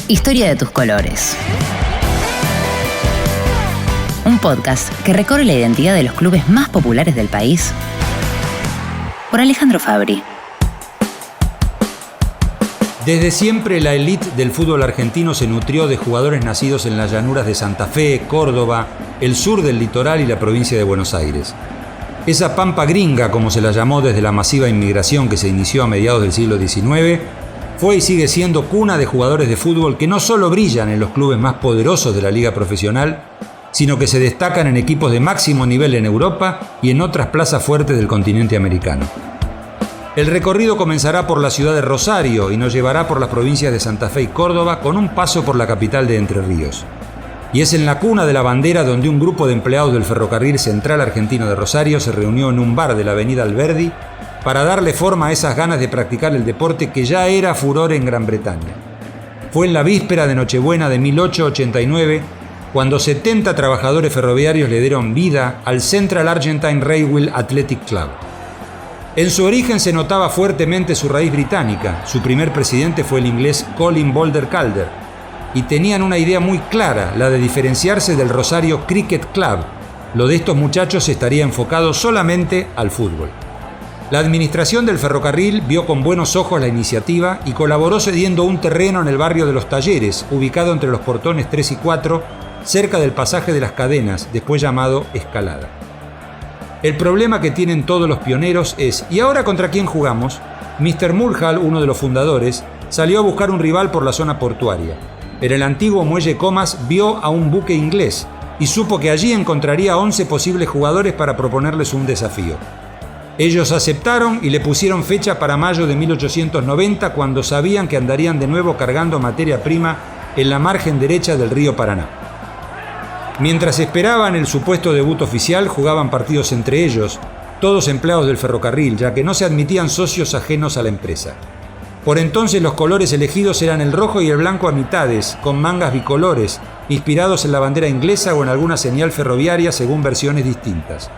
Historia de tus colores. Un podcast que recorre la identidad de los clubes más populares del país por Alejandro Fabri. Desde siempre la élite del fútbol argentino se nutrió de jugadores nacidos en las llanuras de Santa Fe, Córdoba, el sur del litoral y la provincia de Buenos Aires. Esa pampa gringa, como se la llamó desde la masiva inmigración que se inició a mediados del siglo XIX, fue y sigue siendo cuna de jugadores de fútbol que no solo brillan en los clubes más poderosos de la liga profesional, sino que se destacan en equipos de máximo nivel en Europa y en otras plazas fuertes del continente americano. El recorrido comenzará por la ciudad de Rosario y nos llevará por las provincias de Santa Fe y Córdoba con un paso por la capital de Entre Ríos. Y es en la cuna de la bandera donde un grupo de empleados del Ferrocarril Central Argentino de Rosario se reunió en un bar de la avenida Alberdi para darle forma a esas ganas de practicar el deporte que ya era furor en Gran Bretaña. Fue en la víspera de Nochebuena de 1889 cuando 70 trabajadores ferroviarios le dieron vida al Central Argentine Railway Athletic Club. En su origen se notaba fuertemente su raíz británica. Su primer presidente fue el inglés Colin Boulder Calder, y tenían una idea muy clara, la de diferenciarse del Rosario Cricket Club. Lo de estos muchachos estaría enfocado solamente al fútbol. La administración del ferrocarril vio con buenos ojos la iniciativa y colaboró cediendo un terreno en el barrio de Los Talleres, ubicado entre los portones 3 y 4, cerca del pasaje de las Cadenas, después llamado Escalada. El problema que tienen todos los pioneros es, ¿y ahora contra quién jugamos? Mr. Mulhall, uno de los fundadores, salió a buscar un rival por la zona portuaria. En el antiguo muelle Comas vio a un buque inglés y supo que allí encontraría 11 posibles jugadores para proponerles un desafío. Ellos aceptaron y le pusieron fecha para mayo de 1890, cuando sabían que andarían de nuevo cargando materia prima en la margen derecha del río Paraná. Mientras esperaban el supuesto debut oficial, jugaban partidos entre ellos, todos empleados del ferrocarril, ya que no se admitían socios ajenos a la empresa. Por entonces los colores elegidos eran el rojo y el blanco a mitades, con mangas bicolores, inspirados en la bandera inglesa o en alguna señal ferroviaria según versiones distintas.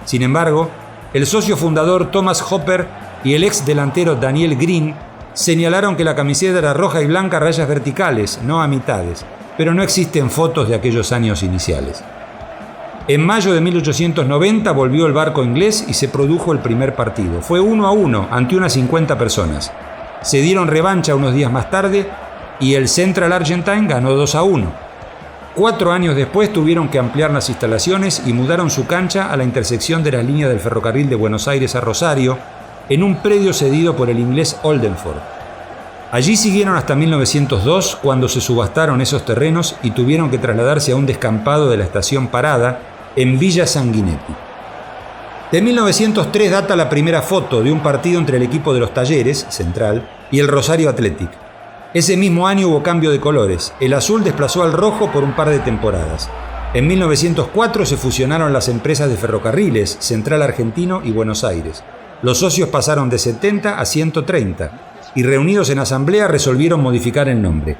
Sin embargo, el socio fundador Thomas Hopper y el ex delantero Daniel Green señalaron que la camiseta era roja y blanca a rayas verticales, no a mitades, pero no existen fotos de aquellos años iniciales. En mayo de 1890 volvió el barco inglés y se produjo el primer partido. Fue 1-1 ante unas 50 personas. Se dieron revancha unos días más tarde y el Central Argentine ganó 2-1. 4 años después tuvieron que ampliar las instalaciones y mudaron su cancha a la intersección de las líneas del ferrocarril de Buenos Aires a Rosario, en un predio cedido por el inglés Oldenford. Allí siguieron hasta 1902, cuando se subastaron esos terrenos y tuvieron que trasladarse a un descampado de la estación Parada en Villa Sanguinetti. De 1903 data la primera foto de un partido entre el equipo de Los Talleres, Central, y el Rosario Athletic. Ese mismo año hubo cambio de colores. El azul desplazó al rojo por un par de temporadas. En 1904 se fusionaron las empresas de ferrocarriles, Central Argentino y Buenos Aires. Los socios pasaron de 70 a 130 y reunidos en asamblea resolvieron modificar el nombre.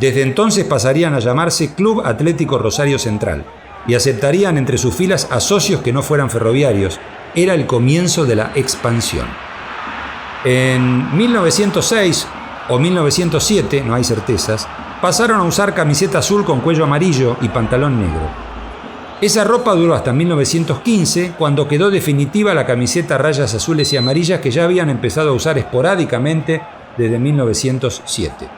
Desde entonces pasarían a llamarse Club Atlético Rosario Central y aceptarían entre sus filas a socios que no fueran ferroviarios. Era el comienzo de la expansión. En 1906 o 1907, no hay certezas, pasaron a usar camiseta azul con cuello amarillo y pantalón negro. Esa ropa duró hasta 1915, cuando quedó definitiva la camiseta a rayas azules y amarillas que ya habían empezado a usar esporádicamente desde 1907.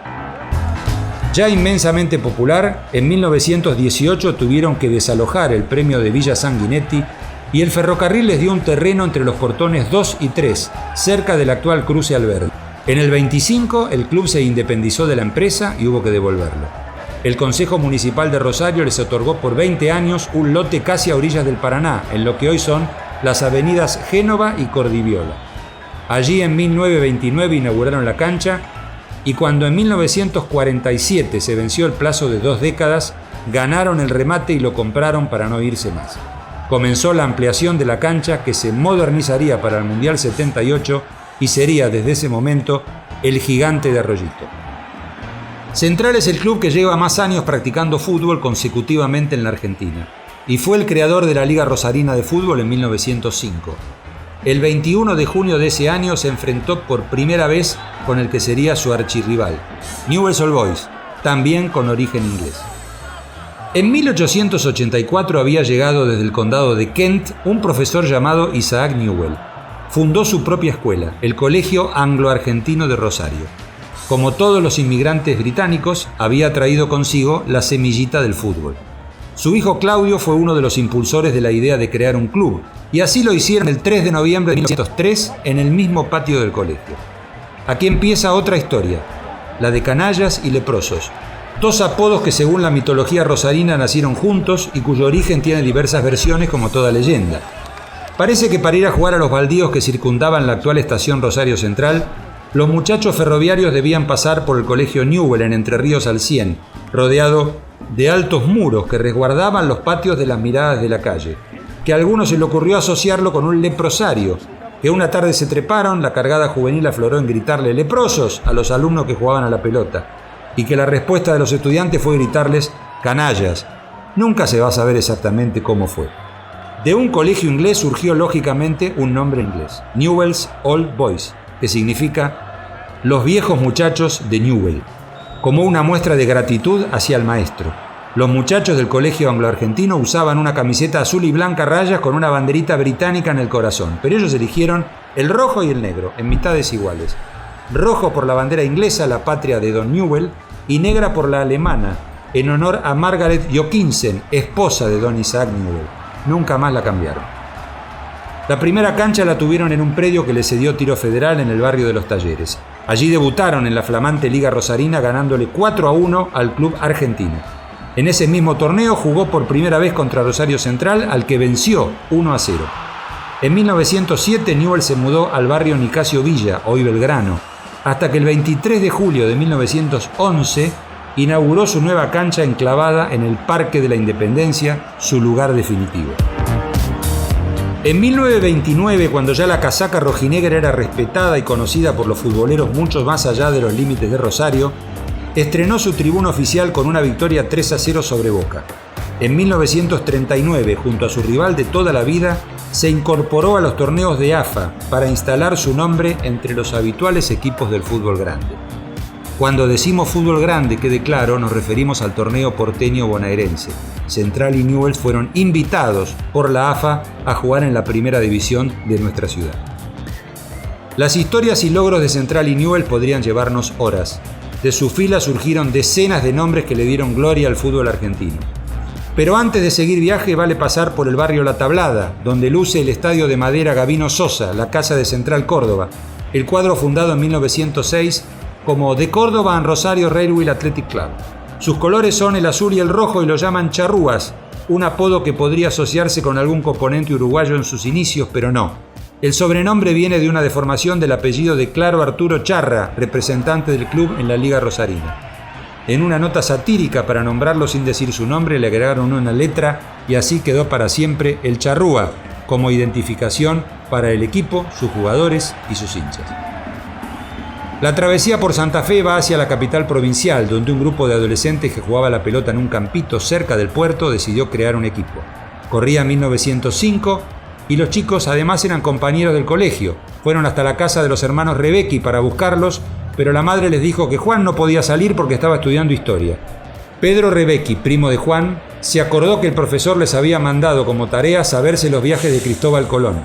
Ya inmensamente popular, en 1918 tuvieron que desalojar el premio de Villa Sanguinetti y el ferrocarril les dio un terreno entre los portones 2 y 3, cerca del actual cruce Alberdi. En el 25 el club se independizó de la empresa y hubo que devolverlo. El Consejo Municipal de Rosario les otorgó por 20 años un lote casi a orillas del Paraná, en lo que hoy son las avenidas Génova y Cordiviola. Allí en 1929 inauguraron la cancha y cuando en 1947 se venció el plazo de 2 décadas, ganaron el remate y lo compraron para no irse más. Comenzó la ampliación de la cancha que se modernizaría para el Mundial 78 y sería desde ese momento el Gigante de Arroyito. Central es el club que lleva más años practicando fútbol consecutivamente en la Argentina y fue el creador de la Liga Rosarina de Fútbol en 1905. El 21 de junio de ese año se enfrentó por primera vez con el que sería su archirrival, Newell's Old Boys, también con origen inglés. En 1884 había llegado desde el condado de Kent un profesor llamado Isaac Newell. Fundó su propia escuela, el Colegio Anglo-Argentino de Rosario. Como todos los inmigrantes británicos, había traído consigo la semillita del fútbol. Su hijo Claudio fue uno de los impulsores de la idea de crear un club, y así lo hicieron el 3 de noviembre de 1903 en el mismo patio del colegio. Aquí empieza otra historia, la de canallas y leprosos, dos apodos que según la mitología rosarina nacieron juntos y cuyo origen tiene diversas versiones como toda leyenda. Parece que para ir a jugar a los baldíos que circundaban la actual estación Rosario Central, los muchachos ferroviarios debían pasar por el colegio Newell en Entre Ríos al 100, rodeado de altos muros que resguardaban los patios de las miradas de la calle, que a algunos se le ocurrió asociarlo con un leprosario, que una tarde se treparon, la cargada juvenil afloró en gritarle leprosos a los alumnos que jugaban a la pelota, y que la respuesta de los estudiantes fue gritarles canallas. Nunca se va a saber exactamente cómo fue. De un colegio inglés surgió lógicamente un nombre inglés, Newell's Old Boys, que significa los viejos muchachos de Newell, como una muestra de gratitud hacia el maestro. Los muchachos del colegio anglo-argentino usaban una camiseta azul y blanca a rayas con una banderita británica en el corazón, pero ellos eligieron el rojo y el negro, en mitades iguales. Rojo por la bandera inglesa, la patria de Don Newell, y negra por la alemana, en honor a Margaret Jokinsen, esposa de Don Isaac Newell. Nunca más la cambiaron. La primera cancha la tuvieron en un predio que le cedió Tiro Federal en el barrio de Los Talleres. Allí debutaron en la flamante Liga Rosarina ganándole 4-1 al club argentino. En ese mismo torneo jugó por primera vez contra Rosario Central, al que venció 1-0. En 1907 Newell se mudó al barrio Nicasio Villa, hoy Belgrano, hasta que el 23 de julio de 1911 inauguró su nueva cancha enclavada en el Parque de la Independencia, su lugar definitivo. En 1929, cuando ya la casaca rojinegra era respetada y conocida por los futboleros mucho más allá de los límites de Rosario, estrenó su tribuna oficial con una victoria 3-0 sobre Boca. En 1939, junto a su rival de toda la vida, se incorporó a los torneos de AFA para instalar su nombre entre los habituales equipos del fútbol grande. Cuando decimos fútbol grande, quede claro, nos referimos al torneo porteño bonaerense. Central y Newell's fueron invitados por la AFA a jugar en la primera división de nuestra ciudad. Las historias y logros de Central y Newell's podrían llevarnos horas. De su fila surgieron decenas de nombres que le dieron gloria al fútbol argentino. Pero antes de seguir viaje vale pasar por el barrio La Tablada, donde luce el estadio de madera Gabino Sosa, la casa de Central Córdoba, el cuadro fundado en 1906 como The Córdoba and Rosario Railway Athletic Club. Sus colores son el azul y el rojo y lo llaman charrúas, un apodo que podría asociarse con algún componente uruguayo en sus inicios, pero no. El sobrenombre viene de una deformación del apellido de Claro Arturo Charra, representante del club en la Liga Rosarina. En una nota satírica para nombrarlo sin decir su nombre, le agregaron una letra y así quedó para siempre el Charrúa, como identificación para el equipo, sus jugadores y sus hinchas. La travesía por Santa Fe va hacia la capital provincial, donde un grupo de adolescentes que jugaba la pelota en un campito cerca del puerto decidió crear un equipo. Corría 1905 y los chicos además eran compañeros del colegio. Fueron hasta la casa de los hermanos Rebecki para buscarlos, pero la madre les dijo que Juan no podía salir porque estaba estudiando historia. Pedro Rebecki, primo de Juan, se acordó que el profesor les había mandado como tarea saberse los viajes de Cristóbal Colón,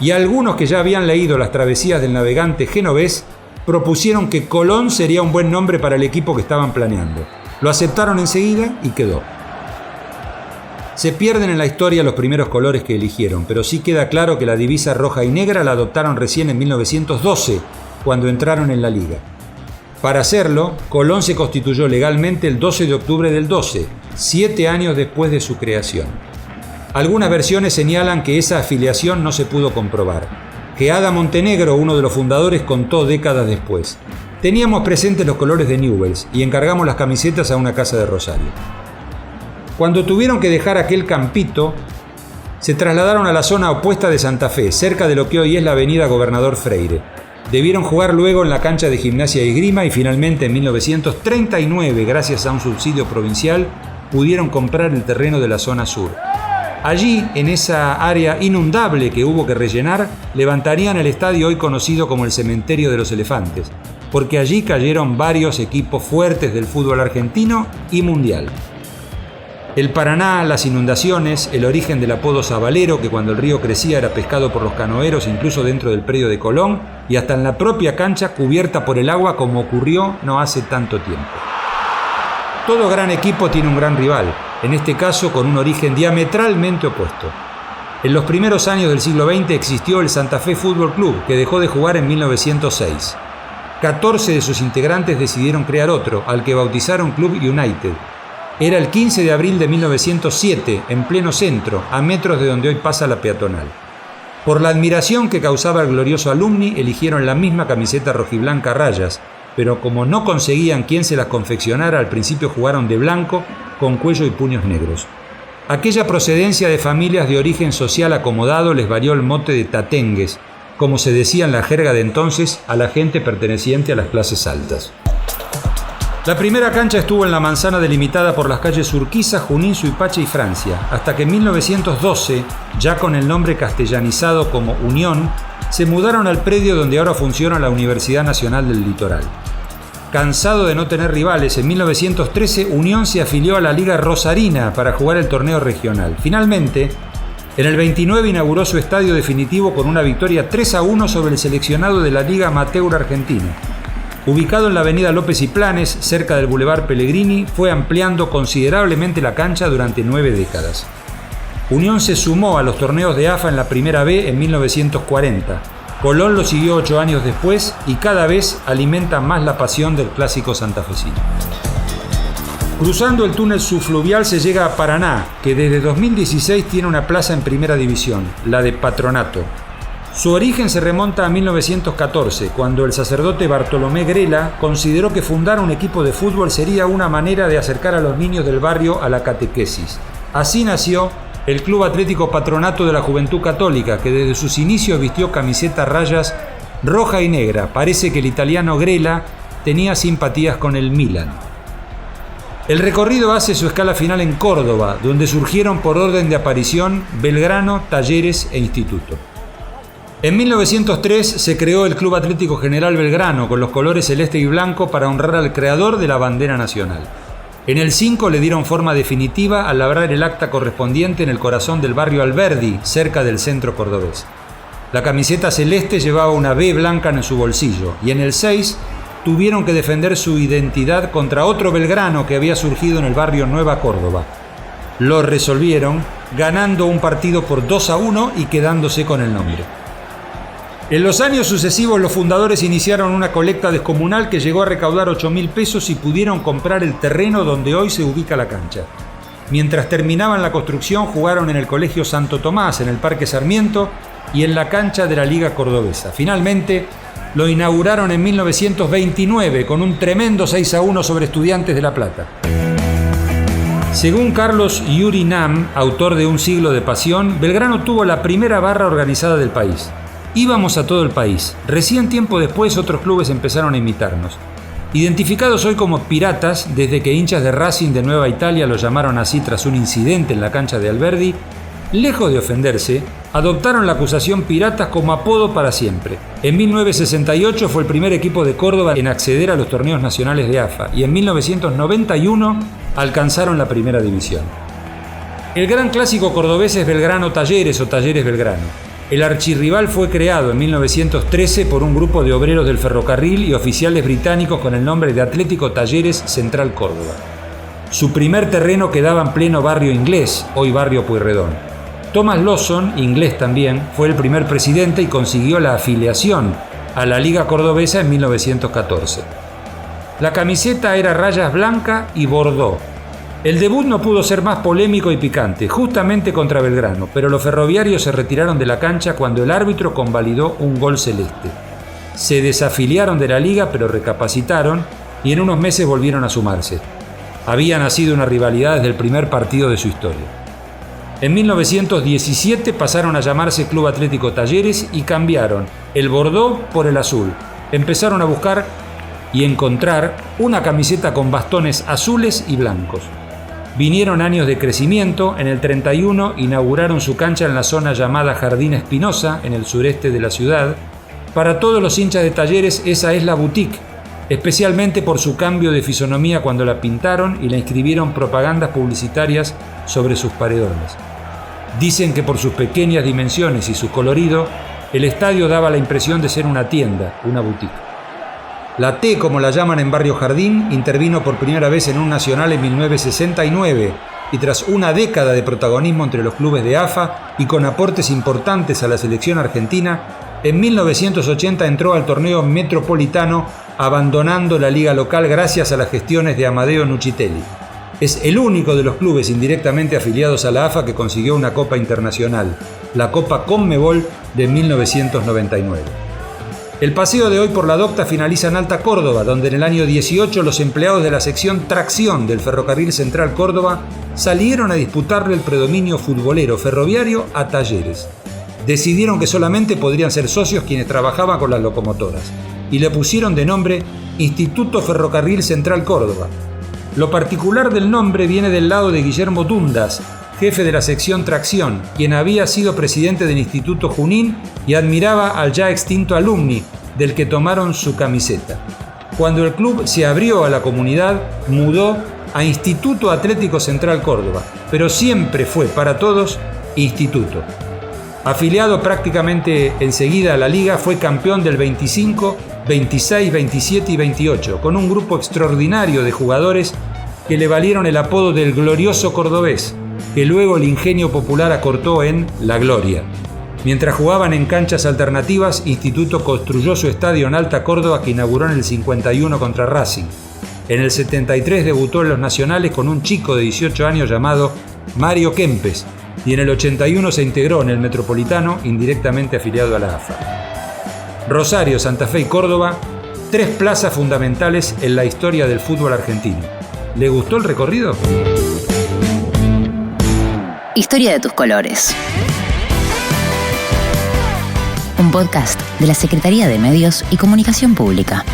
y algunos que ya habían leído las travesías del navegante genovés propusieron que Colón sería un buen nombre para el equipo que estaban planeando. Lo aceptaron enseguida y quedó. Se pierden en la historia los primeros colores que eligieron, pero sí queda claro que la divisa roja y negra la adoptaron recién en 1912, cuando entraron en la liga. Para hacerlo, Colón se constituyó legalmente el 12 de octubre del 12, 7 años después de su creación. Algunas versiones señalan que esa afiliación no se pudo comprobar, que Ada Montenegro, uno de los fundadores, contó décadas después. Teníamos presentes los colores de Newell's y encargamos las camisetas a una casa de Rosario. Cuando tuvieron que dejar aquel campito, se trasladaron a la zona opuesta de Santa Fe, cerca de lo que hoy es la avenida Gobernador Freire. Debieron jugar luego en la cancha de Gimnasia y Esgrima y finalmente en 1939, gracias a un subsidio provincial, pudieron comprar el terreno de la zona sur. Allí, en esa área inundable que hubo que rellenar, levantarían el estadio hoy conocido como el Cementerio de los Elefantes. porque allí cayeron varios equipos fuertes del fútbol argentino y mundial. El Paraná, las inundaciones, el origen del apodo Sabalero, que cuando el río crecía era pescado por los canoeros incluso dentro del predio de Colón, y hasta en la propia cancha cubierta por el agua como ocurrió no hace tanto tiempo. Todo gran equipo tiene un gran rival, en este caso con un origen diametralmente opuesto. En los primeros años del siglo XX existió el Santa Fe Fútbol Club, que dejó de jugar en 1906. 14 de sus integrantes decidieron crear otro, al que bautizaron Club United. Era el 15 de abril de 1907, en pleno centro, a metros de donde hoy pasa la peatonal. Por la admiración que causaba el glorioso alumni, eligieron la misma camiseta rojiblanca a rayas, pero como no conseguían quien se las confeccionara, al principio jugaron de blanco, con cuello y puños negros. Aquella procedencia de familias de origen social acomodado les valió el mote de tatengues, como se decía en la jerga de entonces a la gente perteneciente a las clases altas. La primera cancha estuvo en la manzana delimitada por las calles Urquiza, Junín, Suipacha y Francia, hasta que en 1912, ya con el nombre castellanizado como Unión, se mudaron al predio donde ahora funciona la Universidad Nacional del Litoral. Cansado de no tener rivales, en 1913 Unión se afilió a la Liga Rosarina para jugar el torneo regional. Finalmente, en el 29 inauguró su estadio definitivo con una victoria 3-1 sobre el seleccionado de la Liga Amateur Argentina. Ubicado en la avenida López y Planes, cerca del Boulevard Pellegrini, fue ampliando considerablemente la cancha durante 9 décadas. Unión se sumó a los torneos de AFA en la Primera B en 1940. Colón lo siguió 8 años después y cada vez alimenta más la pasión del clásico santafesino. Cruzando el túnel subfluvial se llega a Paraná, que desde 2016 tiene una plaza en Primera División, la de Patronato. Su origen se remonta a 1914, cuando el sacerdote Bartolomé Grela consideró que fundar un equipo de fútbol sería una manera de acercar a los niños del barrio a la catequesis. Así nació el Club Atlético Patronato de la Juventud Católica, que desde sus inicios vistió camiseta a rayas roja y negra. Parece que el italiano Grela tenía simpatías con el Milan. El recorrido hace su escala final en Córdoba, donde surgieron por orden de aparición Belgrano, Talleres e Instituto. En 1903 se creó el Club Atlético General Belgrano con los colores celeste y blanco para honrar al creador de la bandera nacional. En el 5 le dieron forma definitiva al labrar el acta correspondiente en el corazón del barrio Alberdi, cerca del centro cordobés. La camiseta celeste llevaba una B blanca en su bolsillo y en el 6 tuvieron que defender su identidad contra otro Belgrano que había surgido en el barrio Nueva Córdoba. Lo resolvieron ganando un partido por 2-1 y quedándose con el nombre. En los años sucesivos los fundadores iniciaron una colecta descomunal que llegó a recaudar 8.000 pesos y pudieron comprar el terreno donde hoy se ubica la cancha. Mientras terminaban la construcción jugaron en el Colegio Santo Tomás, en el Parque Sarmiento y en la cancha de la Liga Cordobesa. Finalmente lo inauguraron en 1929 con un tremendo 6-1 sobre Estudiantes de La Plata. Según Carlos Yuri Nam, autor de Un siglo de pasión, Belgrano tuvo la primera barra organizada del país. Íbamos a todo el país. Recién tiempo después otros clubes empezaron a imitarnos. Identificados hoy como piratas, desde que hinchas de Racing de Nueva Italia lo llamaron así tras un incidente en la cancha de Alberdi, lejos de ofenderse, adoptaron la acusación piratas como apodo para siempre. En 1968 fue el primer equipo de Córdoba en acceder a los torneos nacionales de AFA y en 1991 alcanzaron la Primera División. El gran clásico cordobés es Belgrano Talleres o Talleres Belgrano. El archirrival fue creado en 1913 por un grupo de obreros del ferrocarril y oficiales británicos con el nombre de Atlético Talleres Central Córdoba. Su primer terreno quedaba en pleno barrio Inglés, hoy barrio Pueyrredón. Thomas Lawson, inglés también, fue el primer presidente y consiguió la afiliación a la Liga Cordobesa en 1914. La camiseta era rayas blanca y bordó. El debut no pudo ser más polémico y picante, justamente contra Belgrano, pero los ferroviarios se retiraron de la cancha cuando el árbitro convalidó un gol celeste. Se desafiliaron de la liga, pero recapacitaron y en unos meses volvieron a sumarse. Había nacido una rivalidad desde el primer partido de su historia. En 1917 pasaron a llamarse Club Atlético Talleres y cambiaron el bordó por el azul. Empezaron a buscar y encontrar una camiseta con bastones azules y blancos. Vinieron años de crecimiento. En el 31 inauguraron su cancha en la zona llamada Jardín Espinosa, en el sureste de la ciudad. Para todos los hinchas de Talleres esa es la boutique, especialmente por su cambio de fisonomía cuando la pintaron y la inscribieron propagandas publicitarias sobre sus paredones. Dicen que por sus pequeñas dimensiones y su colorido, el estadio daba la impresión de ser una tienda, una boutique. La T, como la llaman en Barrio Jardín, intervino por primera vez en un nacional en 1969 y tras una década de protagonismo entre los clubes de AFA y con aportes importantes a la selección argentina, en 1980 entró al torneo metropolitano abandonando la liga local gracias a las gestiones de Amadeo Nuccitelli. Es el único de los clubes indirectamente afiliados a la AFA que consiguió una Copa Internacional, la Copa Conmebol de 1999. El paseo de hoy por la Docta finaliza en Alta Córdoba, donde en el año 18 los empleados de la sección Tracción del Ferrocarril Central Córdoba salieron a disputarle el predominio futbolero ferroviario a Talleres. Decidieron que solamente podrían ser socios quienes trabajaban con las locomotoras y le pusieron de nombre Instituto Ferrocarril Central Córdoba. Lo particular del nombre viene del lado de Guillermo Dundas, jefe de la sección Tracción, quien había sido presidente del Instituto Junín y admiraba al ya extinto Alumni, del que tomaron su camiseta. Cuando el club se abrió a la comunidad, mudó a Instituto Atlético Central Córdoba, pero siempre fue para todos Instituto. Afiliado prácticamente enseguida a la liga, fue campeón del 25, 26, 27 y 28, con un grupo extraordinario de jugadores que le valieron el apodo del glorioso cordobés, que luego el ingenio popular acortó en La Gloria. Mientras jugaban en canchas alternativas, Instituto construyó su estadio en Alta Córdoba que inauguró en el 51 contra Racing. En el 73 debutó en los nacionales con un chico de 18 años llamado Mario Kempes y en el 81 se integró en el Metropolitano, indirectamente afiliado a la AFA. Rosario, Santa Fe y Córdoba, 3 plazas fundamentales en la historia del fútbol argentino. ¿Le gustó el recorrido? Historia de tus colores. Un podcast de la Secretaría de Medios y Comunicación Pública.